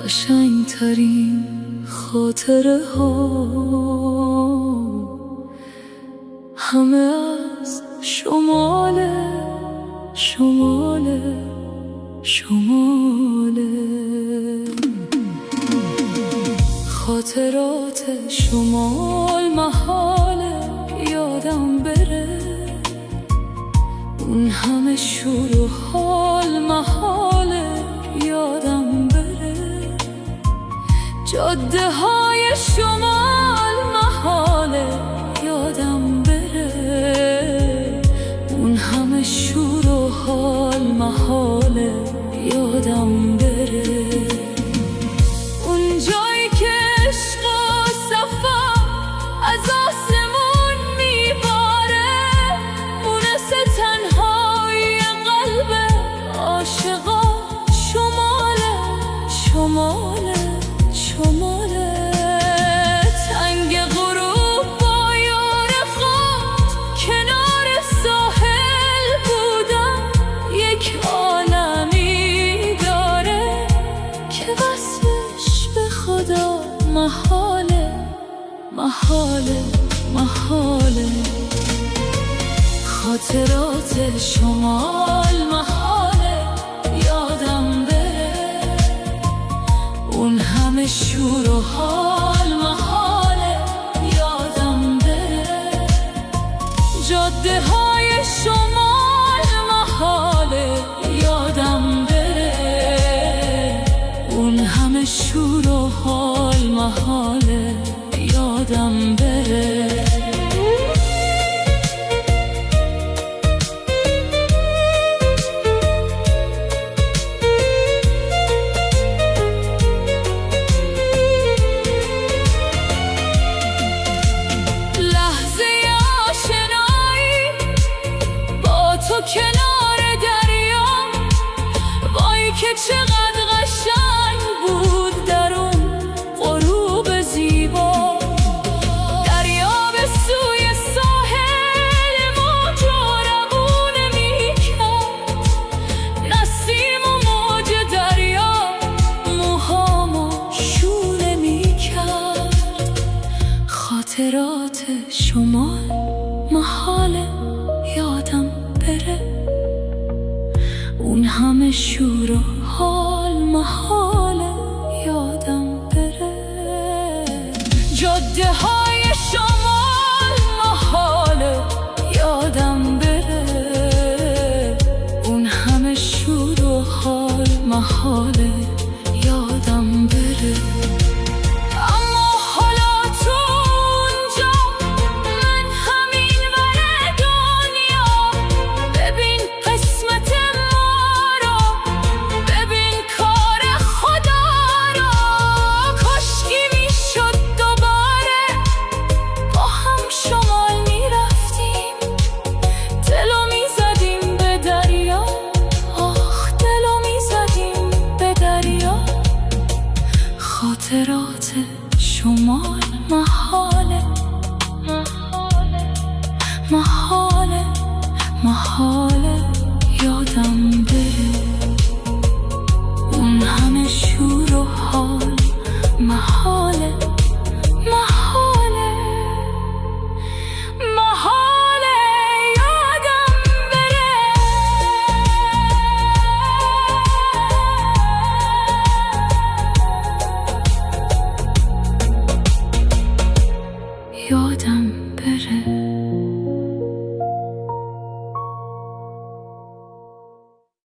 قشنگترین خاطره ها همه از شماله شماله شماله. خاطرات شمال محاله یادم بره، اون همه شور و حال محاله یادم بره. جاده های شمال محاله یادم بره، اون همه شور و حال محاله یادم بره. اون جایی که عشق و صفا از آسمون میباره، مونس تنهای قلب عاشقا شماله شماله شماله. تنگ غروب با یار خود کنار ساحل بودم، یک عالمی داره که وصلش به خدا محاله محاله محاله. خاطرات شمال محاله یادم بره، اون همه شور و حال محاله یادم بره. جاده های شمال محاله یادم بره، اون همه شور و حال محاله یادم بره. کنار دریا وای که چقدر قشنگ بود در اون غروب زیبا. دریا به سوی ساحل موجا روونه میکرد، نسیم و موج دریا موهامو شونه میکرد. خاطرات شمال محاله یادم بره، اون همه شور و حال محاله یادم بره. جاده های شمال محاله یادم بره، اون همه شور و حال محاله یادم بره. خاطرات شمال محاله محاله محاله محاله یادم بره، اون همه شور و حال محاله محاله محاله یادم بره. یادم بره.